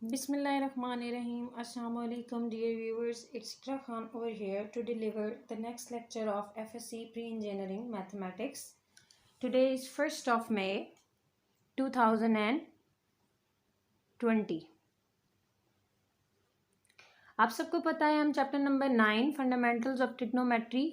Bismillahirrahmanirrahim. Assalamu alaikum, dear viewers. It's Ikra Khan over here to deliver the next lecture of FSC Pre-Engineering Mathematics. Today is 1st of May 2020. आप सबको पता है हम chapter number 9 fundamentals of trigonometry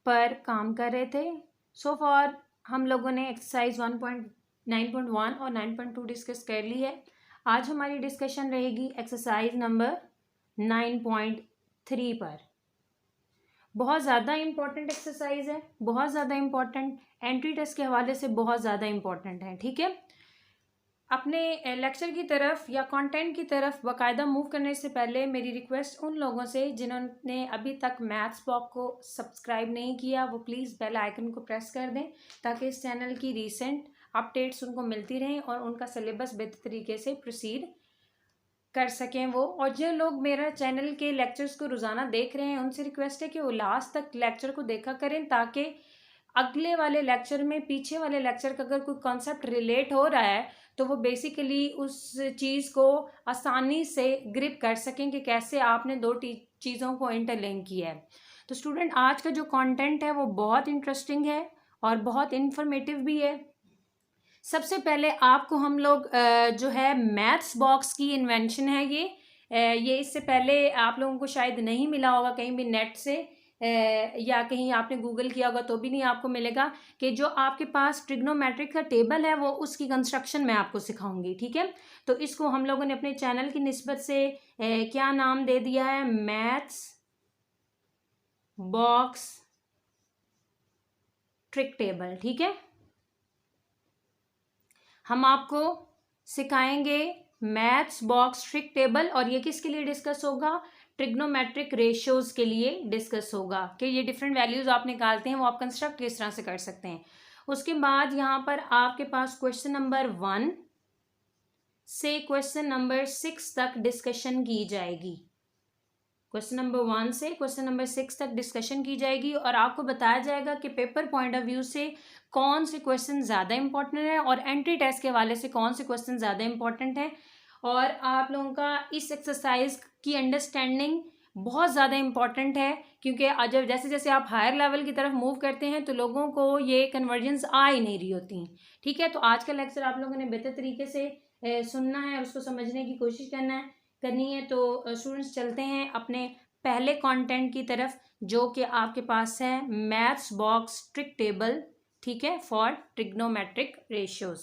पर काम कर रहे थे. सो फॉर हम लोगों ने एक्सरसाइज 1.9.1 और 9.2 डिस्कस कर ली है. आज हमारी डिस्कशन रहेगी एक्सरसाइज नंबर 9.3 पर. बहुत ज़्यादा इम्पॉर्टेंट एक्सरसाइज है, बहुत ज़्यादा इम्पॉर्टेंट, एंट्री टेस्ट के हवाले से बहुत ज़्यादा इम्पॉर्टेंट है. ठीक है, अपने लेक्चर की तरफ या कंटेंट की तरफ बाकायदा मूव करने से पहले मेरी रिक्वेस्ट उन लोगों से जिन्होंने अभी तक मैथ्स ब्लॉग को सब्सक्राइब नहीं किया वो प्लीज़ बेल आइकन को प्रेस कर दें ताकि इस चैनल की रीसेंट अपडेट्स उनको मिलती रहें और उनका सिलेबस बेहतर तरीके से प्रोसीड कर सकें वो. और जो लोग मेरा चैनल के लेक्चर्स को रोज़ाना देख रहे हैं उनसे रिक्वेस्ट है कि वो लास्ट तक लेक्चर को देखा करें ताकि अगले वाले लेक्चर में पीछे वाले लेक्चर का अगर कोई कॉन्सेप्ट रिलेट हो रहा है तो वो बेसिकली उस चीज़ को आसानी से ग्रिप कर सकें कि कैसे आपने दो चीज़ों को इंटरलिंक किया है. तो स्टूडेंट, आज का जो कंटेंट है वो बहुत इंटरेस्टिंग है और बहुत इन्फॉर्मेटिव भी है. सबसे पहले आपको हम लोग जो है मैथ्स बॉक्स की इन्वेंशन है ये इससे पहले आप लोगों को शायद नहीं मिला होगा कहीं भी नेट से या कहीं आपने गूगल किया होगा तो भी नहीं आपको मिलेगा कि जो आपके पास ट्रिग्नोमेट्रिक का टेबल है वो उसकी कंस्ट्रक्शन मैं आपको सिखाऊंगी. ठीक है, तो इसको हम लोगों ने अपने चैनल की निस्बत से क्या नाम दे दिया है, मैथ्स बॉक्स ट्रिक टेबल. ठीक है, हम आपको सिखाएंगे मैथ्स बॉक्स ट्रिक टेबल और ये किसके लिए डिस्कस होगा, ट्रिग्नोमेट्रिक रेशियोज के लिए डिस्कस होगा कि ये डिफरेंट वैल्यूज आप निकालते हैं वो आप कंस्ट्रक्ट किस तरह से कर सकते हैं. उसके बाद यहाँ पर आपके पास क्वेश्चन नंबर 1 से क्वेश्चन नंबर 6 तक डिस्कशन की जाएगी. क्वेश्चन नंबर 1 से क्वेश्चन नंबर 6 तक डिस्कशन की जाएगी और आपको बताया जाएगा कि पेपर पॉइंट ऑफ व्यू से कौन से क्वेश्चन ज़्यादा इंपॉर्टेंट है और एंट्री टेस्ट के हवाले से कौन से क्वेश्चन ज़्यादा इंपॉर्टेंट है. और आप लोगों का इस एक्सरसाइज की अंडरस्टैंडिंग बहुत ज़्यादा इंपॉर्टेंट है क्योंकि जब जैसे जैसे आप हायर लेवल की तरफ मूव करते हैं तो लोगों को ये कन्वर्जेंस आ ही नहीं रही होती. ठीक है, तो आज का लेक्चर आप लोगों ने बेहतर तरीके से सुनना है, उसको समझने की कोशिश करनी है. तो स्टूडेंट्स, चलते हैं अपने पहले कंटेंट की तरफ जो कि आपके पास है मैथ्स बॉक्स ट्रिक टेबल. ठीक है, फॉर ट्रिग्नोमेट्रिक रेशियोज.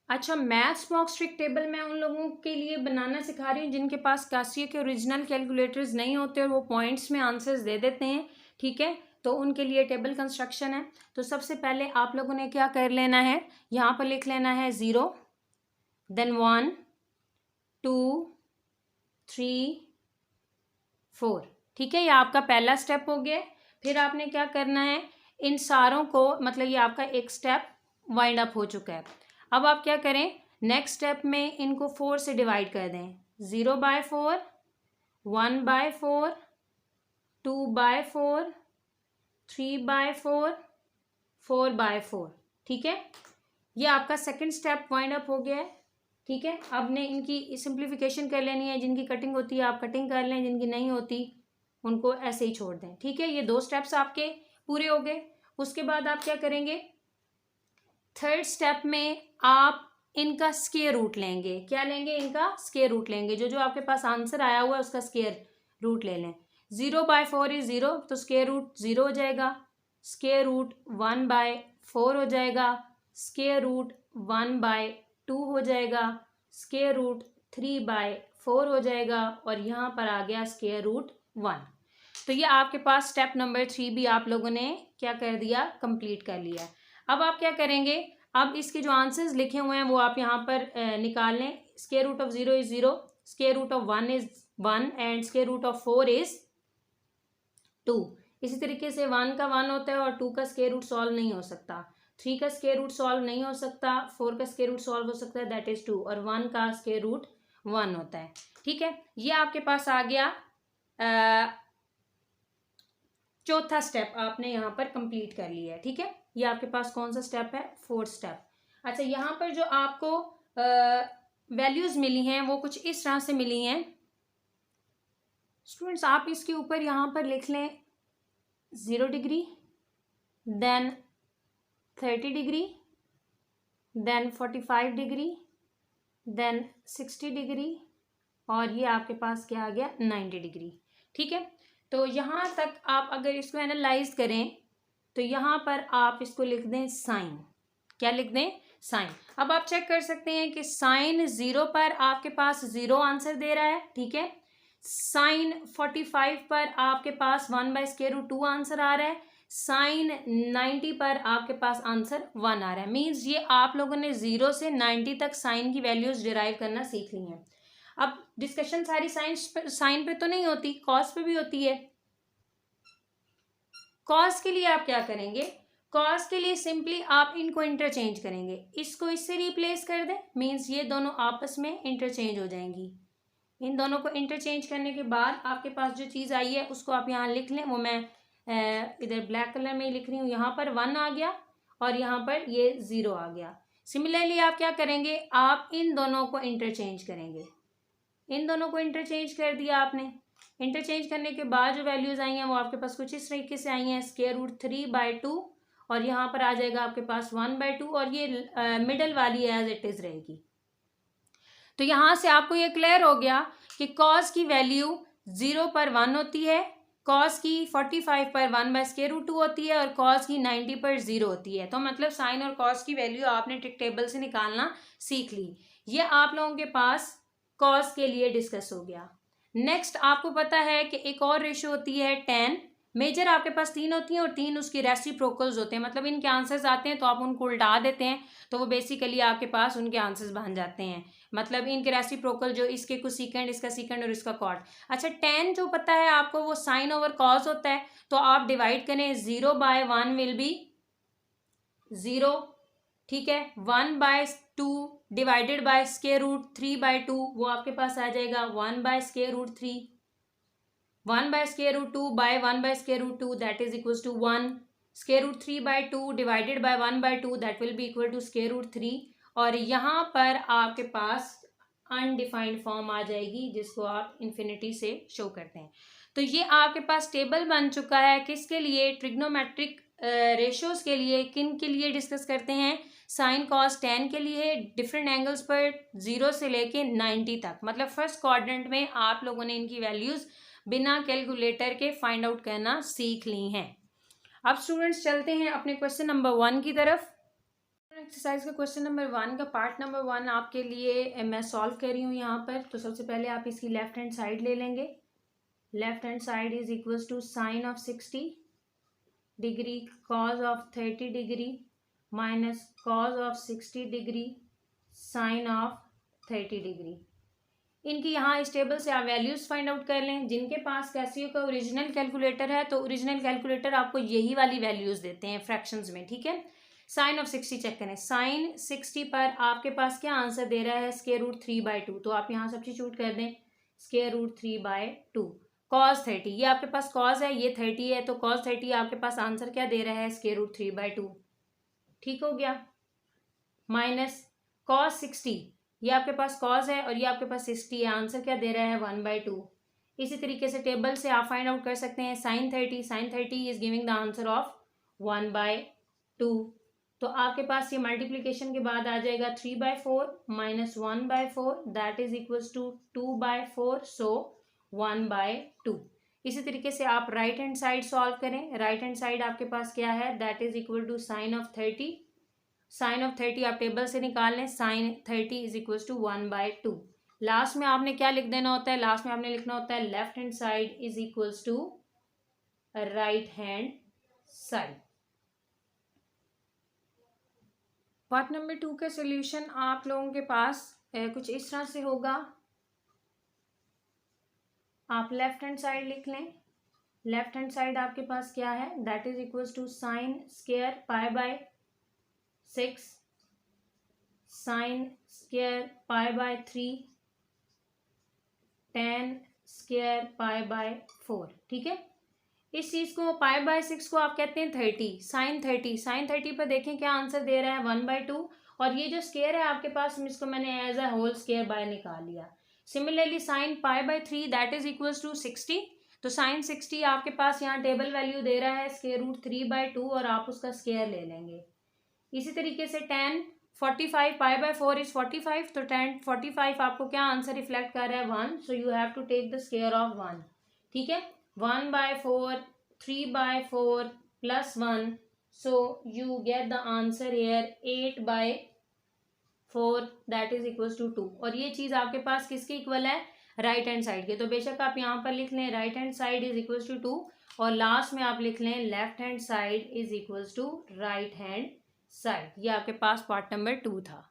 अच्छा, मैथ्स बॉक्स ट्रिक टेबल मैं उन लोगों के लिए बनाना सिखा रही हूँ जिनके पास कासिया के ओरिजिनल कैलकुलेटर्स नहीं होते और वो पॉइंट्स में आंसर्स दे देते हैं. ठीक है, तो उनके लिए टेबल कंस्ट्रक्शन है. तो सबसे पहले आप लोगों ने क्या कर लेना है, यहाँ पर लिख लेना है 0, देन 1, 2, 3, 4. ठीक है, ये आपका पहला स्टेप हो गया. फिर आपने क्या करना है, इन सारों को मतलब ये आपका एक स्टेप वाइंड अप हो चुका है. अब आप क्या करें, नेक्स्ट स्टेप में इनको 4 से डिवाइड कर दें. 0/4, 1/4, 2/4, 3/4, 4/4. ठीक है, ये आपका सेकंड स्टेप वाइंड अप हो गया है. ठीक है, अब ने इनकी सिंप्लीफिकेशन कर लेनी है. जिनकी कटिंग होती है आप कटिंग कर लें, जिनकी नहीं होती उनको ऐसे ही छोड़ दें. ठीक है, ये 2 स्टेप्स आपके पूरे हो गए. उसके बाद आप क्या करेंगे, थर्ड स्टेप में आप इनका स्क्वायर रूट लेंगे. क्या लेंगे, इनका स्क्वायर रूट लेंगे. जो जो आपके पास आंसर आया हुआ है उसका स्क्वायर रूट ले लें. 0/4 इज 0 तो स्क्वायर रूट 0 हो जाएगा. स्क्वायर रूट 1/4 हो जाएगा. स्क्वायर रूट 1/2 हो जाएगा. स्क्वायर रूट 3/4 हो जाएगा और यहाँ पर आ गया स्क्वायर रूट 1. तो ये आपके पास स्टेप नंबर 3 भी आप लोगों ने क्या कर दिया, कंप्लीट कर लिया. अब आप क्या करेंगे, अब इसके जो आंसर्स लिखे हुए हैं वो आप यहाँ पर निकाल लें. Square root of 0 is 0, square root of 1 is 1 and square root of 4 is 2. इसी तरीके से 1 का 1 होता है और 2 का स्क्वायर रूट सॉल्व नहीं हो सकता. 3 का स्क्वायर रूट सॉल्व नहीं हो सकता. 4 का स्क्वायर रूट सॉल्व हो सकता है, दैट इज 2. और 1 का स्क्वायर रूट 1 होता है. ठीक है, ये आपके पास आ गया. चौथा स्टेप आपने यहाँ पर कंप्लीट कर लिया है. ठीक है, ये आपके पास कौन सा स्टेप है, 4th स्टेप. अच्छा, यहाँ पर जो आपको वैल्यूज़ मिली हैं वो कुछ इस तरह से मिली हैं। स्टूडेंट्स आप इसके ऊपर यहाँ पर लिख लें 0 degree, then 30 degree, then 45 degree, then 60 degree, और ये आपके पास क्या आ गया 90 डिग्री। ठीक है, तो यहाँ तक आप अगर इसको एनालाइज करें तो यहाँ पर आप इसको लिख दें साइन। क्या लिख दें? साइन। अब आप चेक कर सकते हैं कि साइन 0 पर आपके पास 0 आंसर दे रहा है। ठीक है, साइन 45 पर आपके पास 1/√2 आंसर आ रहा है, साइन 90 पर आपके पास आंसर 1 आ रहा है। मीन्स ये आप लोगों ने 0 से 90 तक साइन की वैल्यूज डिराइव करना सीख ली हैं। अब डिस्कशन सारी साइन पे तो नहीं होती, कॉस पे भी होती है। कॉस के लिए आप क्या करेंगे? कॉस के लिए सिंपली आप इनको इंटरचेंज करेंगे, इसको इससे रिप्लेस कर दें, मीन्स ये दोनों आपस में इंटरचेंज हो जाएंगी। इन दोनों को इंटरचेंज करने के बाद आपके पास जो चीज़ आई है उसको आप यहाँ लिख लें। वो मैं इधर ब्लैक कलर में लिख रही हूँ। यहाँ पर 1 आ गया और यहाँ पर ये 0 आ गया। सिमिलरली आप क्या करेंगे? आप इन दोनों को इंटरचेंज करेंगे। इन दोनों को इंटरचेंज कर दिया आपने। इंटरचेंज करने के बाद जो वैल्यूज़ आई हैं वो आपके पास कुछ इस तरीके से आई हैं, √3/2, और यहाँ पर आ जाएगा आपके पास 1/2, और ये मिडल वाली एज इट इज़ रहेगी। तो यहाँ से आपको ये क्लियर हो गया कि कॉस की वैल्यू 0 पर 1 होती है, कॉस की 45 पर 1/√2 होती है, और कॉस की 90 पर 0 होती है। तो मतलब साइन और कॉस की वैल्यू आपने ट्रिक टेबल से निकालना सीख ली। ये आप लोगों के पास कॉस के लिए डिस्कस हो गया। नेक्स्ट आपको पता है कि एक और रेशो होती है tan। मेजर आपके पास 3 होती हैं और 3 उसकी रेसिप्रोकल्स होते हैं, मतलब इनके आंसर्स आते हैं तो आप उनको उल्टा देते हैं तो वो बेसिकली आपके पास उनके आंसर्स बन जाते हैं। मतलब इनके रेसिप्रोकल जो इसके कुछ सीकेंड, इसका सीकेंड और इसका कॉट। अच्छा, tan जो पता है आपको वो साइन ओवर कॉस होता है, तो आप डिवाइड करें 0/1 विल बी 0। ठीक है, 1/2 डिवाइडेड बाय √3/2 वो आपके पास आ जाएगा 1/√3। 1/√2 by 1/√2 that is equal to 1। √3/2 divided by 1/2 that will be equal to √3। और यहाँ पर आपके पास अनडिफाइंड फॉर्म आ जाएगी जिसको आप इन्फिनिटी से शो करते हैं। तो ये आपके पास टेबल बन चुका है किसके लिए? ट्रिग्नोमेट्रिक रेशियोज के लिए। किन के लिए डिस्कस करते हैं? साइन कॉस tan के लिए, डिफरेंट एंगल्स पर 0 से लेके 90 तक। मतलब फर्स्ट क्वाड्रेंट में आप लोगों ने इनकी वैल्यूज बिना कैलकुलेटर के फाइंड आउट करना सीख ली हैं। अब स्टूडेंट्स चलते हैं अपने क्वेश्चन नंबर 1 की तरफ। एक्सरसाइज का क्वेश्चन नंबर 1 का पार्ट नंबर 1 आपके लिए मैं सॉल्व कर रही हूँ यहाँ पर। तो सबसे पहले आप इसकी लेफ्ट हैंड साइड ले लेंगे। Left hand side is equals to sine of 60 degree cos of 30 degree minus cos of 60 degree sine of 30 degree. इनकी यहाँ इस टेबल से आप वैल्यूज फाइंड आउट कर लें। जिनके पास कैसियो का ओरिजिनल कैलकुलेटर है तो ओरिजिनल कैलकुलेटर आपको यही वाली वैल्यूज देते हैं फ्रैक्शंस में। ठीक है, साइन ऑफ 60 चेक करें। साइन 60 पर आपके पास क्या आंसर दे रहा है? √3/2। तो आप यहाँ सब्स्टिट्यूट कर दें √3/2। कॉस 30, ये आपके पास कॉस है, ये 30 है, तो कॉस 30 आपके पास आंसर क्या दे रहा है? √3/2। ठीक हो गया। माइनस कॉस 60, ये आपके पास कॉस है और ये आपके पास 60 है, आंसर क्या दे रहा है? 1/2। इसी तरीके से टेबल से आप फाइंड आउट कर सकते हैं sine 30 is giving the answer of 1/2। तो आपके पास ये मल्टीप्लीकेशन के बाद आ जाएगा 3/4 minus 1/4 that is equals to 2/4, so 1/2। इसी तरीके से आप राइट हैंड साइड सॉल्व करें। राइट हैंड साइड आपके पास क्या है? That is equal to sine of 30। Sine of 30 आप टेबल से निकाल लें। Sine 30 is equal to 1/2। Last में आपने क्या लिख देना होता है? लास्ट में आपने लिखना होता है left hand side is equals to right hand side. Part number 2 का सोल्यूशन आप लोगों के पास कुछ इस तरह से होगा। आप लेफ्ट हैंड साइड लिख लें। लेफ्ट हैंड साइड आपके पास क्या है? That is equals to sine square π/6 sine square π/3 tan square π/4। ठीक है, इस चीज को π/6 को आप कहते हैं 30। साइन 30 पर देखें क्या आंसर दे रहा है? 1/2। और ये जो स्क्वायर है आपके पास, इसको मैंने as a whole square by निकाल लिया। Similarly sine pi by 3 that is equals to 60। तो साइन 60 आपके पास यहाँ टेबल वैल्यू दे रहा है स्क्वायर रूट 3/2 और आप उसका स्क्वायर ले लेंगे। इसी तरीके से tan 45 पाई बाय 4 इज 45। तो tan 45 आपको क्या आंसर रिफ्लेक्ट कर रहा है 1, so you have to take the square of 1। ठीक है, 1/4 3/4 plus 1, so you get the answer here 8/4 that is equal to 2। और ये चीज आपके पास किसके इक्वल है, राइट हैंड साइड के। तो बेशक आप यहाँ पर लिख लें right hand side is equal to 2 और लास्ट में आप लिख लें left hand side is equal to right hand side. ये आपके पास पार्ट नंबर 2 था।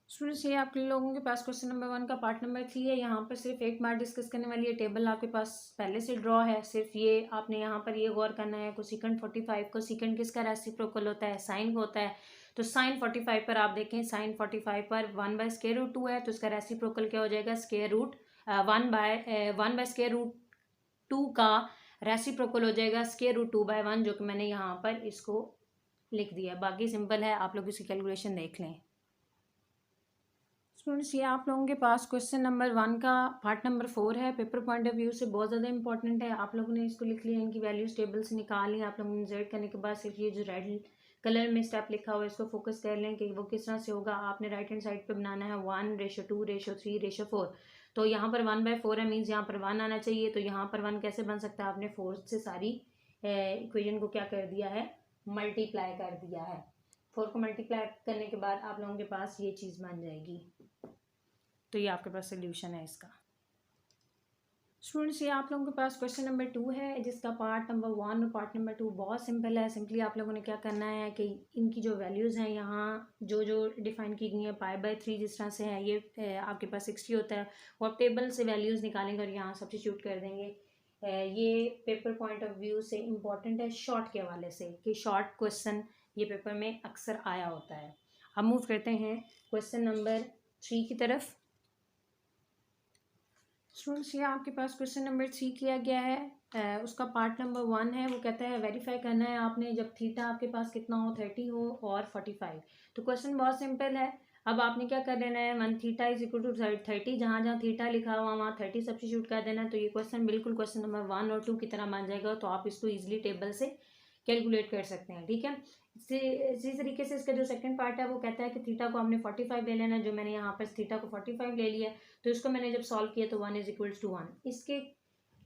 स्टूडेंट्स ये आप लोगों के पास क्वेश्चन नंबर 1 का पार्ट नंबर 3 है। यहाँ पर सिर्फ एक बार डिस्कस करने वाली है, टेबल आपके पास पहले से ड्रॉ है, सिर्फ ये आपने यहाँ पर ये गौर करना है कोसेकेंट 45 को सेकंड किसका रेसिप्रोकल होता है, साइन का होता है। तो साइन 45 पर आप देखें, साइन 45 पर 1/√2 है, तो इसका रेसिप्रोकल क्या हो जाएगा, स्क्वायर रूट 1/√2 का रेसिप्रोकल हो जाएगा स्क्वायर रूट 2/1, जो कि मैंने यहाँ पर इसको लिख दिया। बाकी सिंपल है, आप लोग इसकी कैलकुलेशन देख लें। स्टूडेंट्स ये आप लोगों के पास क्वेश्चन नंबर 1 का पार्ट नंबर 4 है। पेपर पॉइंट ऑफ व्यू से बहुत ज़्यादा इंपॉर्टेंट है। आप लोगों ने इसको लिख लिया, इनकी वैल्यूज टेबल से निकाली। आप लोगों ने जेड करने के बाद सिर्फ ये जो रेड कलर में स्टेप लिखा हुआ है इसको फोकस कर लें कि वो किस तरह से होगा। आपने राइट हैंड साइड पे बनाना है 1:2:3:4। तो यहाँ पर 1/4 है, मीन्स यहाँ पर 1 आना चाहिए। तो यहाँ पर 1 कैसे बन सकता है, आपने 4 से सारी इक्वेशन को क्या कर दिया है, मल्टीप्लाई कर दिया है। 4 को मल्टीप्लाई करने के बाद आप लोगों के पास ये चीज़ बन जाएगी। तो ये आपके पास सोल्यूशन है इसका। स्टूडेंट्स ये आप लोगों के पास क्वेश्चन नंबर 2 है, जिसका पार्ट नंबर 1 और पार्ट नंबर 2 बहुत सिंपल है। सिंपली आप लोगों ने क्या करना है कि इनकी जो वैल्यूज़ हैं यहाँ जो डिफाइन की गई है पाई/3 जिस तरह से है, ये आपके पास 60 होता है, वो आप टेबल से वैल्यूज़ निकालेंगे और यहाँ सब्स्टिट्यूट कर देंगे। ये पेपर पॉइंट ऑफ व्यू से इम्पॉर्टेंट है शॉर्ट के हवाले से, कि शॉर्ट क्वेश्चन ये पेपर में अक्सर आया होता है। अब मूव करते हैं क्वेश्चन नंबर 3 की तरफ। स्टूडेंट्स ये आपके पास क्वेश्चन नंबर 3 किया गया है, उसका पार्ट नंबर 1 है। वो कहता है वेरीफाई करना है आपने जब थीटा आपके पास कितना हो, 30 हो और 45। तो क्वेश्चन बहुत सिंपल है। अब आपने क्या कर देना है, 1 थीटा इज इक्वल टू 30, जहाँ जहाँ थीटा लिखा हुआ वहाँ 30 सब्स्टिट्यूट कर देना है। तो ये क्वेश्चन बिल्कुल क्वेश्चन नंबर 1 और 2 की तरह बन जाएगा। तो आप इसको ईजिली टेबल से कैलकुलेट कर सकते हैं। ठीक है, इसी तरीके से इसका जो सेकंड पार्ट है वो कहता है कि थीटा को आपने 45 ले लेना है। जो मैंने यहाँ पर थीटा को 45 ले लिया, तो इसको मैंने जब सॉल्व किया तो 1 इज इक्वल टू 1। इसके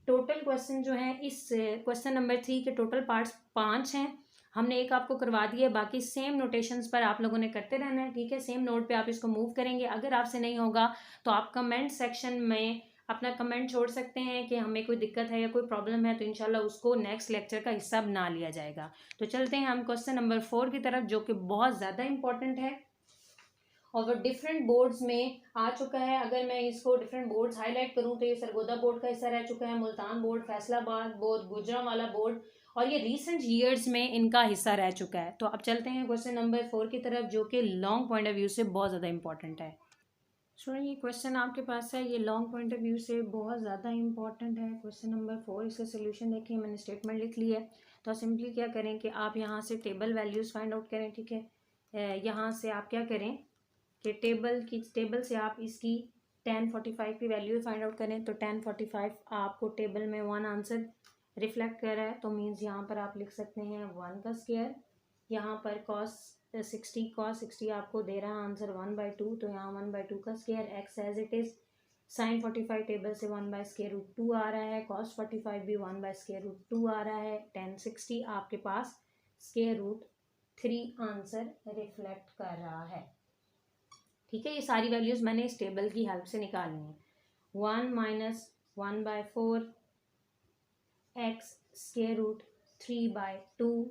टोटल क्वेश्चन जो है, इस क्वेश्चन नंबर 3 के टोटल पार्ट्स 5 हैं। हमने एक आपको करवा दिया, बाकी सेम नोटेशंस पर आप लोगों ने करते रहना है। ठीक है, सेम नोट पे आप इसको मूव करेंगे। अगर आपसे नहीं होगा तो आप कमेंट सेक्शन में अपना कमेंट छोड़ सकते हैं कि हमें कोई दिक्कत है या कोई प्रॉब्लम है, तो इंशाल्लाह उसको नेक्स्ट लेक्चर का हिस्सा बना लिया जाएगा। तो चलते हैं हम क्वेश्चन नंबर 4 की तरफ, जो कि बहुत ज़्यादा इंपॉर्टेंट है और वो डिफरेंट बोर्ड्स में आ चुका है। अगर मैं इसको डिफरेंट बोर्ड्स हाईलाइट करूं तो ये सरगोदा बोर्ड का हिस्सा रह चुका है, Multan board, Faisalabad board, Gujranwala board, और ये रीसेंट ईयर्स में इनका हिस्सा रह चुका है। तो अब चलते हैं क्वेश्चन नंबर 4 की तरफ, जो कि लॉन्ग पॉइंट ऑफ व्यू से बहुत ज़्यादा इंपॉर्टेंट है। स्टूडेंट ये क्वेश्चन आपके पास है, ये लॉन्ग पॉइंट ऑफ व्यू से बहुत ज़्यादा इंपॉर्टेंट है। क्वेश्चन नंबर 4, इसका सोल्यूशन देखिए, मैंने स्टेटमेंट लिख ली है। तो सिंपली क्या करें कि आप यहाँ से टेबल वैल्यूज़ फाइंड आउट करें। ठीक है, यहाँ से आप क्या करें कि टेबल से आप इसकी tan 45 की वैल्यू फाइंड आउट करें। तो tan 45 आपको टेबल में 1 आंसर रिफ्लेक्ट कर रहा है, तो मीन्स यहाँ पर आप लिख सकते हैं 1 का स्क्वायर। यहाँ पर cos 60 आपको दे रहा है आंसर 1/2, तो यहाँ 1/2 का square, x as it is. sin 45 table से 1/√2 आ रहा है, cos 45 भी 1/√2 आ रहा है, tan 60 आपके पास √3 आंसर रिफ्लेक्ट कर रहा है। ठीक है, ये सारी वैल्यूज़ मैंने इस टेबल की हेल्प से निकालनी है। 1 - 1/4 x √3/2,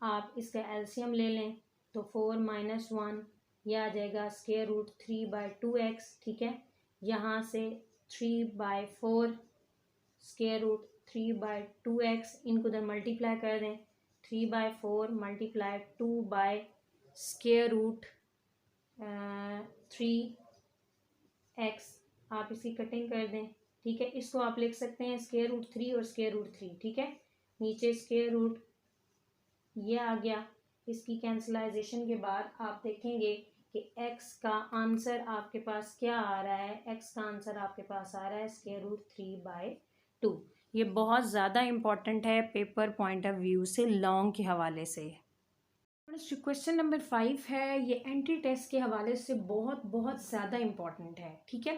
आप इसका एलसीएम ले लें तो 4 - 1 यह आ जाएगा √3/2x। ठीक है, यहाँ से 3/4 √3/2x, इनको उधर मल्टीप्लाई कर दें। 3/4 × 2/√3x, आप इसकी कटिंग कर दें। ठीक है, इसको आप लिख सकते हैं √3 और √3। ठीक है, नीचे स्क्वायर रूट ये आ गया, इसकी कैंसलाइजेशन के बाद आप देखेंगे कि x का आंसर आपके पास क्या आ रहा है, x का आंसर आपके पास आ रहा है √3/2। ये बहुत ज़्यादा इम्पॉर्टेंट है पेपर पॉइंट ऑफ व्यू से, लॉन्ग के हवाले से। क्वेश्चन नंबर 5 है, ये एंट्री टेस्ट के हवाले से बहुत बहुत ज़्यादा इम्पॉर्टेंट है, ठीक है।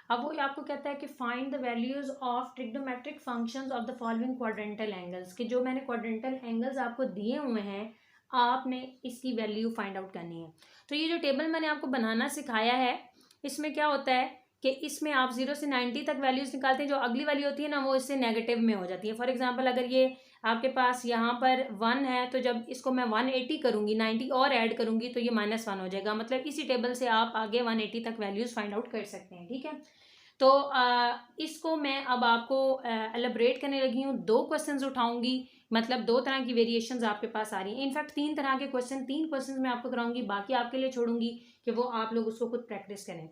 अब वो आपको कहता है कि find the values of trigonometric functions of the following quadrantal angles, कि जो मैंने क्वाड्रेंटल एंगल्स आपको दिए हुए हैं आपने इसकी वैल्यू फाइंड आउट करनी है। तो ये जो टेबल मैंने आपको बनाना सिखाया है इसमें क्या होता है कि इसमें आप 0 से 90 तक वैल्यूज निकालते हैं, जो अगली वाली होती है ना वो इससे नेगेटिव में हो जाती है। फॉर एग्जांपल अगर ये आपके पास यहाँ पर 1 है तो जब इसको मैं 180 करूँगी, 90 और ऐड करूँगी तो ये -1 हो जाएगा। मतलब इसी टेबल से आप आगे 180 तक वैल्यूज फाइंड आउट कर सकते हैं, ठीक है। तो इसको मैं अब आपको एलेबरेट करने लगी हूँ। 2 क्वेश्चंस उठाऊंगी, मतलब 2 तरह की वेरिएशंस आपके पास आ रही हैं। इनफैक्ट 3 तरह के क्वेश्चन, 3 क्वेश्चंस मैं आपको कराऊंगी, बाकी आपके लिए छोड़ूंगी कि वो आप लोग उसको खुद प्रैक्टिस करें।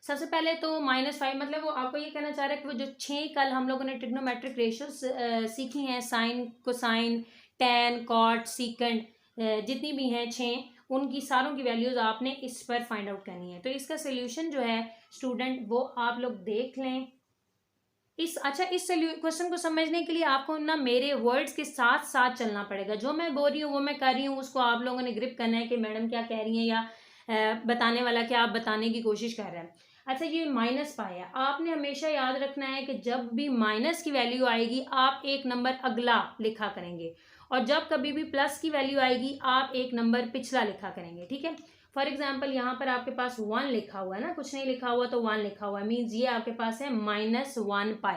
सबसे पहले तो -5, मतलब वो आपको ये कहना चाह रहा है कि वो जो 6 कल हम लोगों ने ट्रिग्नोमेट्रिक रेशियोज सीखी हैं, sine, cosine, tan, cot, secant, जितनी भी हैं 6, उनकी सारों की वैल्यूज आपने इस पर फाइंड आउट करनी है। तो इसका सोल्यूशन जो है स्टूडेंट वो आप लोग देख लें। इस क्वेश्चन को समझने के लिए आपको ना मेरे वर्ड्स के साथ साथ चलना पड़ेगा। जो मैं बोल रही हूँ वो मैं कर रही हूँ, उसको आप लोगों ने ग्रिप करना है कि मैडम क्या कह रही हैं या बताने वाला क्या आप बताने की कोशिश कर रहे हैं। अच्छा, ये -π है, आपने हमेशा याद रखना है कि जब भी माइनस की वैल्यू आएगी आप एक नंबर अगला लिखा करेंगे, और जब कभी भी प्लस की वैल्यू आएगी आप एक नंबर पिछला लिखा करेंगे, ठीक है। फॉर एग्जाम्पल यहाँ पर आपके पास 1 लिखा हुआ है ना, कुछ नहीं लिखा हुआ तो 1 लिखा हुआ है, मीन्स ये आपके पास है -1π,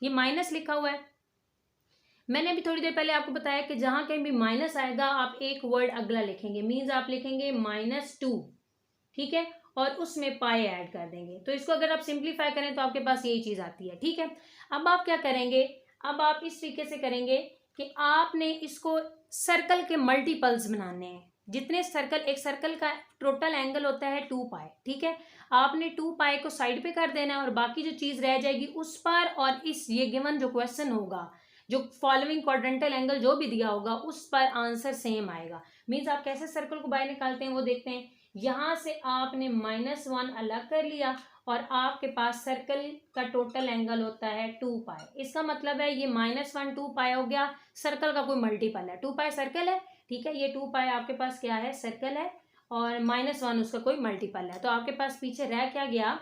ये माइनस लिखा हुआ है। मैंने अभी थोड़ी देर पहले आपको बताया कि जहां कहीं भी माइनस आएगा आप एक वर्ड अगला लिखेंगे, मीन्स आप लिखेंगे -2, ठीक है, और उसमें पाई ऐड कर देंगे। तो इसको अगर आप सिंप्लीफाई करें तो आपके पास यही चीज आती है, ठीक है। अब आप क्या करेंगे, अब आप इस तरीके से करेंगे कि आपने इसको सर्कल के मल्टीपल्स बनाने हैं। जितने सर्कल, एक सर्कल का टोटल एंगल होता है 2π, ठीक है। आपने 2π को साइड पे कर देना है और बाकी जो चीज रह जाएगी उस पर, और इस ये गिवन जो क्वेश्चन होगा, जो फॉलोइंग क्वाड्रेंटल एंगल जो भी दिया होगा उस पर आंसर सेम आएगा। मीन्स आप कैसे सर्कल को बाहर निकालते हैं वो देखते हैं। यहाँ से आपने -1 अलग कर लिया और आपके पास सर्कल का टोटल एंगल होता है 2π। इसका मतलब है ये -1 2π हो गया, सर्कल का कोई मल्टीपल है, 2π सर्कल है, ठीक है। ये 2π आपके पास क्या है, सर्कल है, और -1 उसका कोई मल्टीपल है। तो आपके पास पीछे रह क्या गया,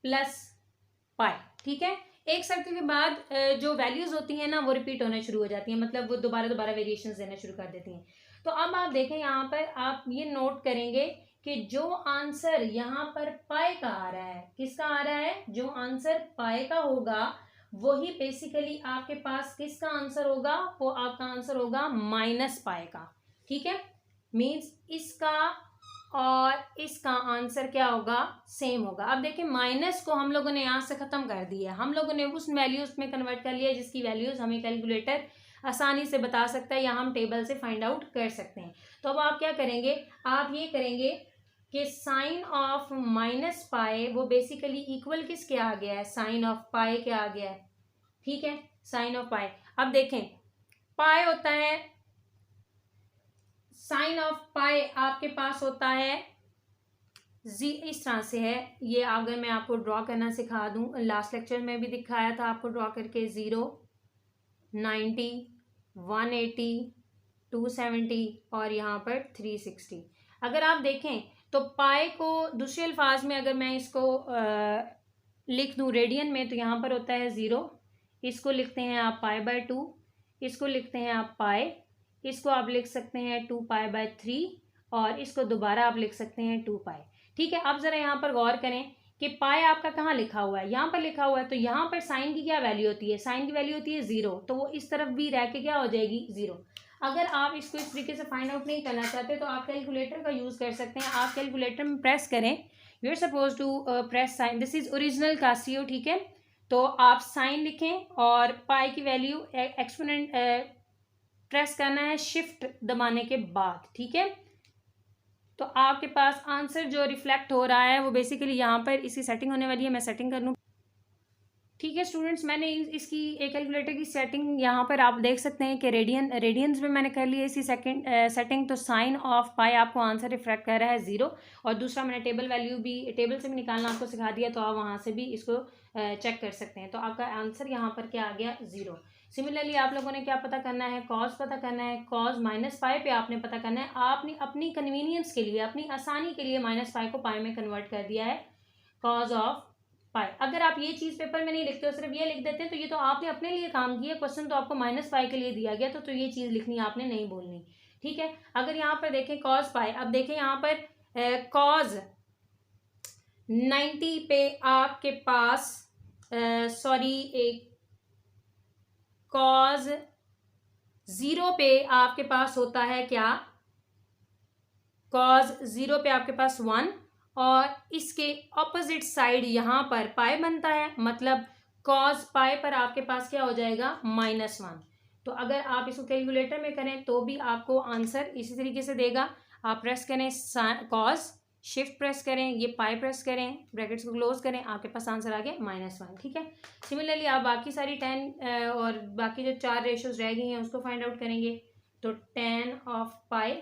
+π, ठीक है। एक सर्कल के बाद जो वैल्यूज होती हैं ना वो रिपीट होना शुरू हो जाती हैं, मतलब वो दोबारा वेरिएशन देना शुरू कर देती हैं। तो अब आप देखें यहाँ पर आप ये नोट करेंगे कि जो आंसर यहाँ पर पाई का आ रहा है, किसका आ रहा है, जो आंसर पाई का होगा वही बेसिकली आपके पास किसका आंसर होगा, वो आपका आंसर होगा -π का, ठीक है। मीन्स इसका और इसका आंसर क्या होगा, सेम होगा। अब देखिए माइनस को हम लोगों ने यहाँ से खत्म कर दिया, हम लोगों ने उस वैल्यूज में कन्वर्ट कर लिया जिसकी वैल्यूज हमें कैलकुलेटर आसानी से बता सकता है या हम टेबल से फाइंड आउट कर सकते हैं। तो अब आप क्या करेंगे, आप ये करेंगे कि साइन ऑफ -π वो बेसिकली इक्वल किसके आ गया है, साइन ऑफ पाई के आ गया है, ठीक है, साइन ऑफ पाई। अब देखें पाई होता है, साइन ऑफ पाई आपके पास होता है इस तरह से है। ये अगर मैं आपको ड्रॉ करना सिखा दूं, लास्ट लेक्चर में भी दिखाया था आपको ड्रॉ करके, 0, 90, 180, 270 और यहाँ पर 360। अगर आप देखें तो पाई को दूसरे अल्फाज में अगर मैं इसको लिख दूं रेडियन में, तो यहाँ पर होता है 0, इसको लिखते हैं आप π/2, इसको लिखते हैं आप पाई, इसको आप लिख सकते हैं 2π/3 और इसको दोबारा आप लिख सकते हैं 2π, ठीक है। अब जरा यहाँ पर गौर करें कि पाई आपका कहाँ लिखा हुआ है, यहाँ पर लिखा हुआ है। तो यहाँ पर साइन की क्या वैल्यू होती है, साइन की वैल्यू होती है 0, तो वो इस तरफ भी रह के क्या हो जाएगी, 0। अगर आप इसको इस तरीके से फाइंड आउट नहीं करना चाहते तो आप कैलकुलेटर का यूज़ कर सकते हैं। आप कैलकुलेटर में प्रेस करें, you are suppose to press sine, this is original Casio, ठीक है। तो आप साइन लिखें और पाई की वैल्यू एक्सपोनेंट प्रेस करना है शिफ्ट दबाने के बाद, ठीक है। तो आपके पास आंसर जो रिफ्लेक्ट हो रहा है वो बेसिकली यहाँ पर इसकी सेटिंग होने वाली है, मैं सेटिंग कर लूँ। ठीक है स्टूडेंट्स, मैंने इसकी एक कैलकुलेटर की सेटिंग यहाँ पर आप देख सकते हैं कि रेडियंस में मैंने कर लिया इसकी सेटिंग। तो साइन ऑफ पाई आपको आंसर रिफ्लेक्ट कर रहा है 0, और दूसरा मैंने टेबल से भी निकालना आपको सिखा दिया, तो आप वहाँ से भी इसको चेक कर सकते हैं। तो आपका आंसर यहाँ पर क्या आ गया, 0। सिमिलरली आप लोगों ने क्या पता करना है, कॉज पता करना है। कॉज माइनस पाई पे आपने पता करना है। आपने अपनी कन्वीनियंस के लिए, अपनी आसानी के लिए माइनस पाई को पाई में कन्वर्ट कर दिया है, कॉज ऑफ पाई। अगर आप ये चीज पेपर में नहीं लिखते हो, सिर्फ ये लिख देते हैं, तो ये तो आपने अपने लिए काम किया। क्वेश्चन तो आपको माइनस पाई के लिए दिया गया, तो ये चीज लिखनी आपने नहीं बोलनी। ठीक है, अगर यहाँ पर देखें कॉज पाई, अब देखें यहाँ पर कॉज 90 पे आपके पास कॉज 0 पे आपके पास होता है क्या, कॉज 0 पे आपके पास 1, और इसके ऑपोजिट साइड यहाँ पर पाई बनता है, मतलब कॉज पाई पर आपके पास क्या हो जाएगा, -1। तो अगर आप इसको कैलकुलेटर में करें तो भी आपको आंसर इसी तरीके से देगा। आप प्रेस करें कॉज, शिफ्ट प्रेस करें, ये पाई प्रेस करें, ब्रैकेट्स को क्लोज करें, आपके पास आंसर आ गया -1। ठीक है, सिमिलरली आप बाकी सारी 10 और बाकी जो 4 रेशोज रह गई हैं उसको फाइंड आउट करेंगे। तो 10 ऑफ पाई,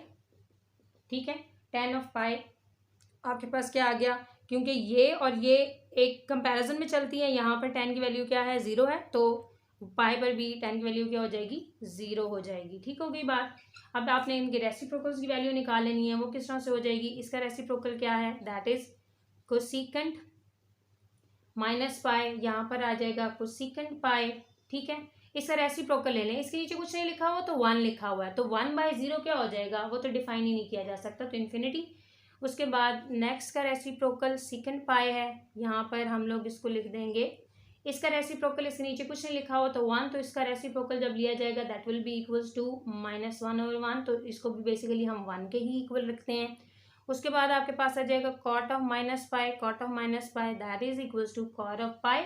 ठीक है, 10 ऑफ पाई आपके पास क्या आ गया, क्योंकि ये और ये एक कंपैरिजन में चलती है। यहाँ पर 10 की वैल्यू क्या है, 0 है, तो पाई पर भी 10 की वैल्यू क्या हो जाएगी, 0 हो जाएगी। ठीक हो गई बात। अब आपने इनके रेसिप्रोकल्स की वैल्यू निकाल लेनी है। वो किस तरह से हो जाएगी, इसका रेसिप्रोकल क्या है, that is cosecant minus pi, यहाँ पर आ जाएगा कोसेकेंट पाई। ठीक है, इसका रेसिप्रोकल ले लें। इसके नीचे कुछ नहीं लिखा हुआ, तो 1 लिखा हुआ है, तो 1/0 क्या हो जाएगा, वो तो डिफाइन ही नहीं किया जा सकता, तो इन्फिनिटी। उसके बाद नेक्स्ट का रेसिप्रोकल सेकंड पाई है, यहाँ पर हम लोग इसको लिख देंगे। इसका रेसिप्रोकल, इसके नीचे कुछ नहीं लिखा हो तो 1, तो इसका रेसिप्रोकल जब लिया जाएगा that will be equals to -1/1, तो इसको भी बेसिकली हम 1 के ही इक्वल रखते हैं। उसके बाद आपके पास आ जाएगा cot of minus pi, cot of minus pi that is equals to cot of pi.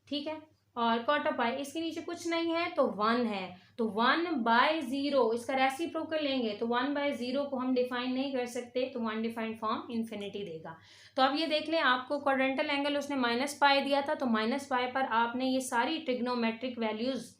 ठीक है, और कॉट ऑफ पाई, इसके नीचे कुछ नहीं है तो 1 है, तो 1/0 इसका रेसिप्रोकल लेंगे, तो 1/0 को हम डिफाइन नहीं कर सकते, तो अनडिफाइंड फॉर्म इन्फिनिटी देगा। तो अब ये देख लें, आपको क्वाड्रेंटल एंगल उसने -पाई दिया था, तो -पाई पर आपने ये सारी ट्रिग्नोमेट्रिक वैल्यूज,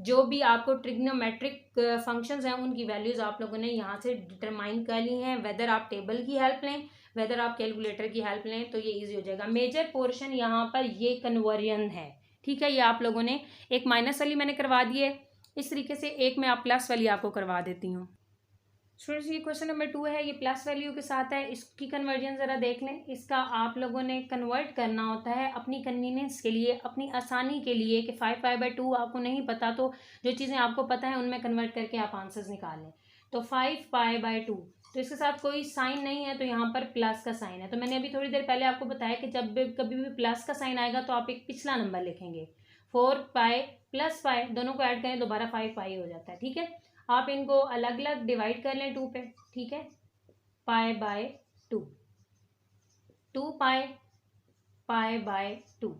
जो भी आपको ट्रिग्नोमेट्रिक फंक्शंस हैं उनकी वैल्यूज आप लोगों ने यहाँ से डिटरमाइन कर ली हैं। वेदर आप टेबल की हेल्प लें, वेदर आप कैलकुलेटर की हेल्प लें, तो ये इजी हो जाएगा। मेजर पोर्शन यहाँ पर ये कन्वर्जन है। ठीक है, ये आप लोगों ने एक माइनस वाली मैंने करवा दी है, इस तरीके से एक मैं आप प्लस वाली आपको करवा देती हूँ। स्टूडेंट्स, ये क्वेश्चन नंबर 2 है, ये प्लस वैल्यू के साथ है। इसकी कन्वर्जन ज़रा देख लें। इसका आप लोगों ने कन्वर्ट करना होता है अपनी कन्वीनियंस के लिए, अपनी आसानी के लिए, कि 5π/2 आपको नहीं पता तो जो चीज़ें आपको पता है उनमें कन्वर्ट करके आप आंसर्स निकाल लें। तो 5π/2, तो इसके साथ कोई साइन नहीं है, तो यहाँ पर प्लस का साइन है। तो मैंने अभी थोड़ी देर पहले आपको बताया कि जब भी कभी भी प्लस का साइन आएगा तो आप एक पिछला नंबर लिखेंगे। 4π + पाई, दोनों को ऐड करें दोबारा 5π हो जाता है। ठीक है, आप इनको अलग अलग डिवाइड कर लें 2 पे। ठीक है, π/2, 2π/2।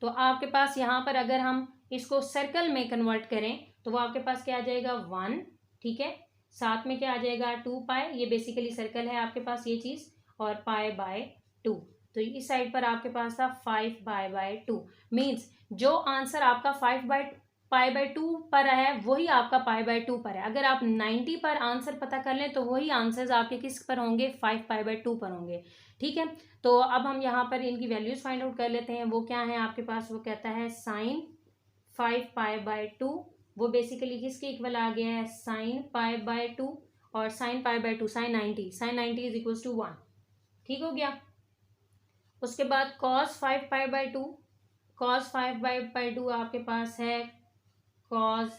तो आपके पास यहाँ पर अगर हम इसको सर्कल में कन्वर्ट करें तो वो आपके पास क्या आ जाएगा, 1। ठीक है, साथ में क्या आ जाएगा, 2π, ये बेसिकली सर्कल है आपके पास ये चीज़, और π/2। तो इस साइड पर आपके पास था 5π/2। मीन्स जो आंसर आपका 5π/2 पर है वही आपका π/2 पर है। अगर आप 90 पर आंसर पता कर लें तो वही आंसर्स आपके किस पर होंगे, 5π/2 पर होंगे। ठीक है, तो अब हम यहाँ पर इनकी वैल्यूज फाइंड आउट कर लेते हैं। वो क्या है आपके पास, वो कहता है साइन 5π/2, वो बेसिकली किसके इक्वल आ गया है, साइन π/2, और sine π/2 sine 90 is equal to 1। ठीक हो गया। उसके बाद कॉस 5π/2, कॉस 5π/2 आपके पास है कॉस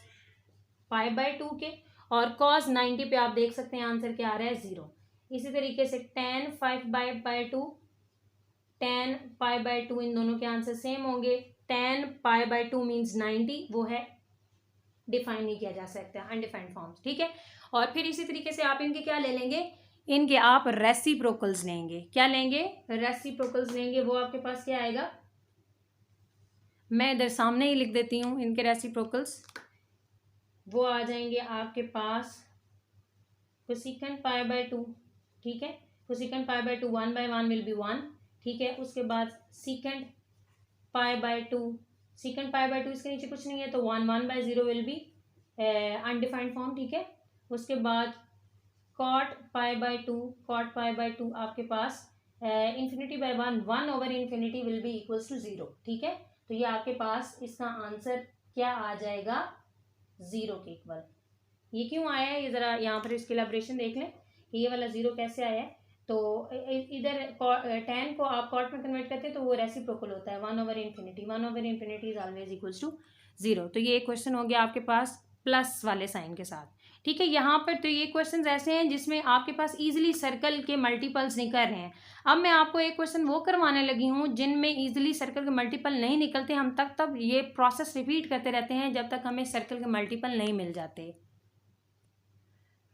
π/2 के, और कॉस 90 पे आप देख सकते हैं आंसर क्या आ रहा है, 0। इसी तरीके से tan 5π/2, tan π/2, इन दोनों के आंसर सेम होंगे। tan π/2 मीन्स 90, वो है डिफाइन नहीं किया जा सकता, अनडिफाइंड फॉर्म्स। ठीक है, और फिर इसी तरीके से आप इनके क्या ले लेंगे, इनके आप रेसिप्रोकल्स लेंगे। क्या लेंगे, रेसिप्रोकल्स लेंगे। वो आपके पास क्या आएगा, मैं इधर सामने ही लिख देती हूँ इनके रेसिप्रोकल्स। वो आ जाएंगे आपके पास कोसेकेंट π/2। ठीक है, कोसेकेंट π/2 1/1 विल बी 1। ठीक है, उसके बाद सेकेंट π/2 सीकेंड पाई बाय 2 इसके नीचे कुछ नहीं है तो 1/0 विल बी अनडिफाइंड फॉर्म, ठीक है। उसके बाद कॉट पाई बाय 2 आपके पास infinity by 1/(1/∞) will be equals to 0, ठीक है। तो ये आपके पास इसका आंसर क्या आ जाएगा, 0 के इक्वल। ये क्यों आया है, ये ज़रा यहाँ पर इसकी इलैबोरेशन देख लें कि ये वाला 0 कैसे आया है। तो इधर tan को आप कॉट में कन्वर्ट करते हैं तो वो रेसिप्रोकल होता है 1/∞ इज ऑलवेज इक्वल्स टू 0। तो ये एक क्वेश्चन हो गया आपके पास प्लस वाले साइन के साथ, ठीक है। यहाँ पर तो ये क्वेश्चंस ऐसे हैं जिसमें आपके पास इजीली सर्कल के मल्टीपल्स निकल रहे हैं। अब मैं आपको एक क्वेश्चन वो करवाने लगी हूँ जिनमें इजीली सर्कल के मल्टीपल नहीं निकलते। हम तब ये प्रोसेस रिपीट करते रहते हैं जब तक हमें सर्कल के मल्टीपल नहीं मिल जाते।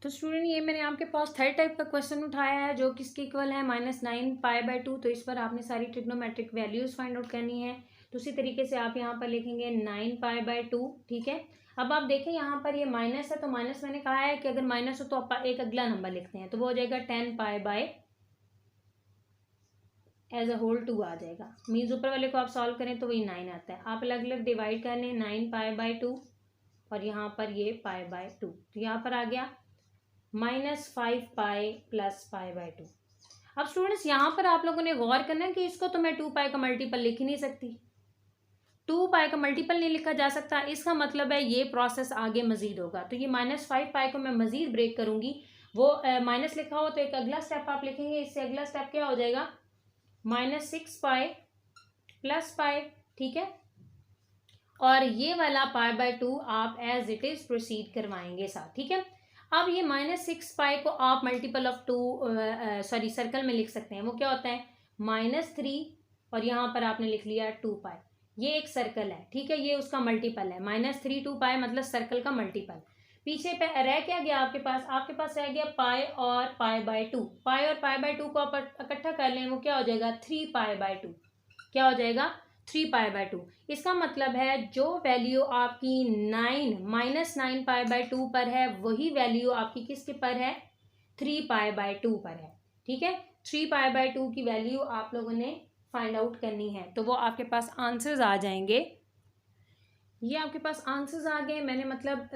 तो स्टूडेंट ये मैंने आपके पास थर्ड टाइप का क्वेश्चन उठाया है जो किसके इक्वल है, -9 π/2। तो इस पर आपने सारी ट्रिग्नोमेट्रिक वैल्यूज फाइंड आउट करनी है। तो उसी तरीके से आप यहाँ पर लिखेंगे 9 π/2, ठीक है। अब आप देखें यहाँ पर ये माइनस है तो माइनस मैंने कहा है कि अगर माइनस हो तो आप एक अगला नंबर लिखते हैं तो वो हो जाएगा 10 π/, एज अ होल 2 आ जाएगा। मीन्स ऊपर वाले को आप सॉल्व करें तो वही 9 आता है। आप अलग अलग डिवाइड कर लें 9 π/2 और यहाँ पर ये π/2, तो यहाँ पर आ गया -5 π + π/2। अब स्टूडेंट्स यहाँ पर आप लोगों ने गौर करना है कि इसको तो मैं 2 π का मल्टीपल लिख ही नहीं सकती, 2 π का मल्टीपल नहीं लिखा जा सकता। इसका मतलब है ये प्रोसेस आगे मजीद होगा। तो ये -5 π को मैं मजीद ब्रेक करूंगी। वो माइनस लिखा हो तो एक अगला स्टेप आप लिखेंगे, इससे अगला स्टेप क्या हो जाएगा, -6 π + π, ठीक है। और ये वाला π/2 आप एज इट इज प्रोसीड करवाएंगे साथ, ठीक है। अब ये -6 π को आप मल्टीपल ऑफ 2 सर्कल में लिख सकते हैं। वो क्या होता है, -3 और यहाँ पर आपने लिख लिया 2 π। ये एक सर्कल है, ठीक है, ये उसका मल्टीपल है। -3 2 π मतलब सर्कल का मल्टीपल। पीछे पे रह क्या गया आपके पास रह गया पाई और π/2। पाई और π/2 को आप इकट्ठा कर लें, वो क्या हो जाएगा 3 π/2। क्या हो जाएगा 3 π/2। इसका मतलब है जो वैल्यू आपकी 9 π/2 पर है वही वैल्यू आपकी किसके पर है, 3 π/2 पर है, ठीक है। 3 π/2 की वैल्यू आप लोगों ने फाइंड आउट करनी है तो वो आपके पास आंसर्स आ जाएंगे। ये आपके पास आंसर्स आ गए। मैंने मतलब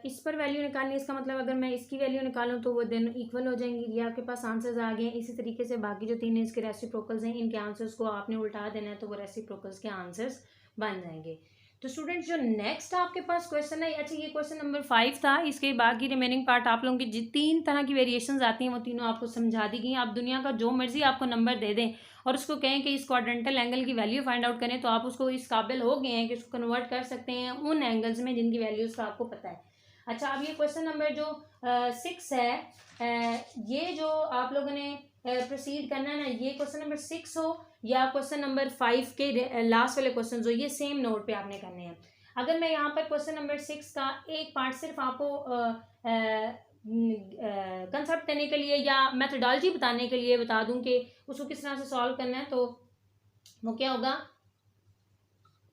इस पर वैल्यू निकालनी है, इसका मतलब अगर मैं इसकी वैल्यू निकालूं तो वो दोनों इक्वल हो जाएंगी। ये आपके पास आंसर्स आ गए। इसी तरीके से बाकी जो 3 इसके रेसिप्रोकल्स हैं इनके आंसर्स को आपने उल्टा देना है तो वो रेसिप्रोकल्स के आंसर्स बन जाएंगे। तो स्टूडेंट्स जो नेक्स्ट आपके पास क्वेश्चन है, अच्छा ये क्वेश्चन नंबर 5 था। इसके बाकी रिमेनिंग पार्ट आप लोगों की 3 तरह की वेरिएशंस आती हैं वो तीनों आपको समझा दी गई। आप दुनिया का जो मर्जी आपको नंबर दे दें और उसको कहें कि इस क्वाड्रेंटल एंगल की वैल्यू फाइंड आउट करें तो आप उसको इस काबिल हो गए हैं कि उसको कन्वर्ट कर सकते हैं उन एंगल्स में जिनकी वैल्यूज का आपको पता है। अच्छा अब ये क्वेश्चन नंबर जो 6 है, ये जो आप लोगों ने प्रोसीड करना है ना, ये क्वेश्चन नंबर 6 हो या क्वेश्चन नंबर 5 के लास्ट वाले क्वेश्चन हो, ये सेम नोट पे आपने करने हैं। अगर मैं यहाँ पर क्वेश्चन नंबर 6 का एक पार्ट सिर्फ आपको कंसेप्ट करने के लिए या मेथोडोलॉजी बताने के लिए बता दूं कि उसको किस तरह से सॉल्व करना है, तो वो क्या होगा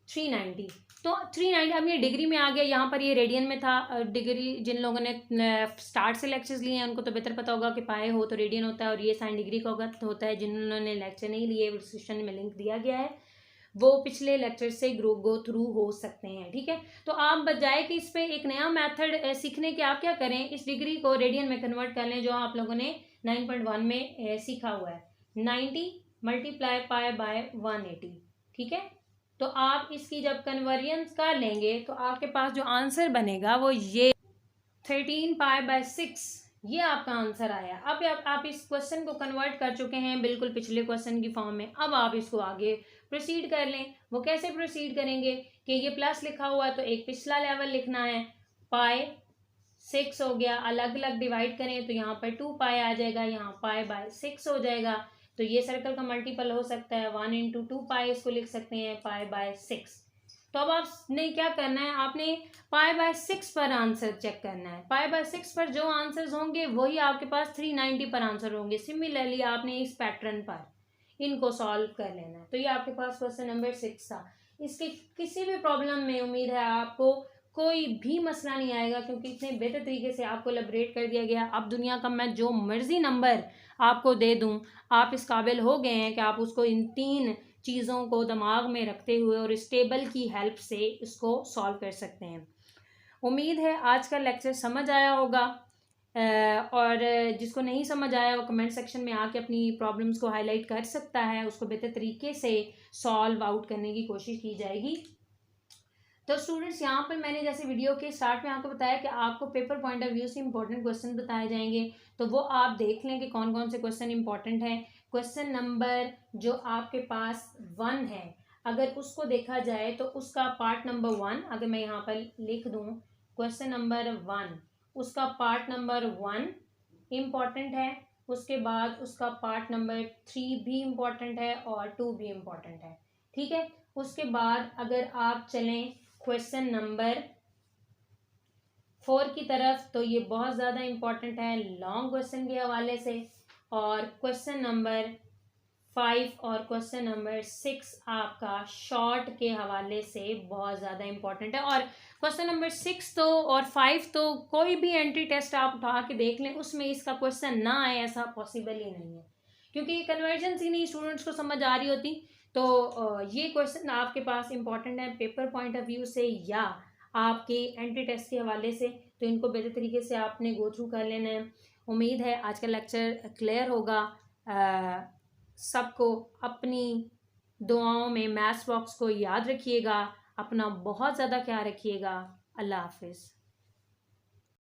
390। तो 390 अब ये डिग्री में आ गया, यहाँ पर ये रेडियन में था। डिग्री जिन लोगों ने स्टार्ट से लेक्चर्स लिए हैं उनको तो बेहतर पता होगा कि पाए हो तो रेडियन होता है और ये साइन डिग्री का होता है। जिन्होंने लेक्चर नहीं लिए डिस्क्रिप्शन में लिंक दिया गया है, वो पिछले लेक्चर से गो थ्रू हो सकते हैं, ठीक है। तो आप बजाय कि इस पे एक नया मेथड सीखने के आप क्या करें, इस डिग्री को रेडियन में कन्वर्ट कर लें जो आप लोगों ने 9.1 में सीखा हुआ है। 90 × π/180, ठीक है। तो आप इसकी जब कन्वर्जन कर लेंगे तो आपके पास जो आंसर बनेगा वो ये 13 π/6, ये आपका आंसर आया। अब आप इस क्वेश्चन को कन्वर्ट कर चुके हैं बिल्कुल पिछले क्वेश्चन की फॉर्म में। अब आप इसको आगे प्रोसीड कर लें। वो कैसे प्रोसीड करेंगे कि ये प्लस लिखा हुआ है तो एक पिछला लेवल लिखना है, π/6 हो गया, अलग अलग डिवाइड करें तो यहाँ पर 2 π आ जाएगा, यहाँ π/6 हो जाएगा। तो ये सर्कल का मल्टीपल हो सकता है 1 × 2 π, इसको लिख सकते हैं π/6। तो अब आपने क्या करना है, आपने π/6 पर आंसर चेक करना है। π/6 पर जो आंसर्स होंगे वही आपके पास 390 पर आंसर होंगे। सिमिलरली आपने इस पैटर्न पर इनको सॉल्व कर लेना है। तो ये आपके पास क्वेश्चन नंबर 6 था। इसके किसी भी प्रॉब्लम में उम्मीद है आपको कोई भी मसला नहीं आएगा क्योंकि इतने बेहतर तरीके से आपको एलैबोरेट कर दिया गया। अब दुनिया का मैं जो मर्जी नंबर आपको दे दूं, आप इस काबिल हो गए हैं कि आप उसको इन 3 चीज़ों को दिमाग में रखते हुए और इस टेबल की हेल्प से इसको सॉल्व कर सकते हैं। उम्मीद है आज का लेक्चर समझ आया होगा, और जिसको नहीं समझ आया वो कमेंट सेक्शन में आके अपनी प्रॉब्लम्स को हाईलाइट कर सकता है, उसको बेहतर तरीके से सॉल्व आउट करने की कोशिश की जाएगी। तो स्टूडेंट्स, यहाँ पर मैंने जैसे वीडियो के स्टार्ट में आपको बताया कि आपको पेपर पॉइंट ऑफ व्यू से इंपॉर्टेंट क्वेश्चन बताए जाएंगे, तो वो आप देख लें कि कौन कौन से क्वेश्चन इंपॉर्टेंट हैं। क्वेश्चन नंबर जो आपके पास 1 है, अगर उसको देखा जाए तो उसका पार्ट नंबर 1 अगर मैं यहाँ पर लिख दूँ, क्वेश्चन नंबर 1 उसका पार्ट नंबर 1 इम्पॉर्टेंट है, उसके बाद उसका पार्ट नंबर 3 भी इम्पॉर्टेंट है और 2 भी इम्पॉर्टेंट है। ठीक है, उसके बाद अगर आप चलें क्वेश्चन नंबर 4 की तरफ, तो ये बहुत ज़्यादा इम्पॉर्टेंट है लॉन्ग क्वेश्चन के हवाले से, और क्वेश्चन नंबर 5 और क्वेश्चन नंबर 6 आपका शॉर्ट के हवाले से बहुत ज़्यादा इम्पॉर्टेंट है। और क्वेश्चन नंबर 6 तो और 5 तो कोई भी एंट्री टेस्ट आप उठा के देख लें, उसमें इसका क्वेश्चन ना आए ऐसा पॉसिबल ही नहीं है, क्योंकि कन्वर्जेंस ही नहीं स्टूडेंट्स को समझ आ रही होती। तो ये क्वेश्चन आपके पास इंपॉर्टेंट है पेपर पॉइंट ऑफ व्यू से या आपके एंट्री टेस्ट के हवाले से, तो इनको बेहतर तरीके से आपने गो थ्रू कर लेना है। उम्मीद है आज का लेक्चर क्लियर होगा। सबको अपनी दुआओं में मैथ्स बॉक्स को याद रखिएगा, अपना बहुत ज़्यादा ख्याल रखिएगा। अल्लाह हाफिज़।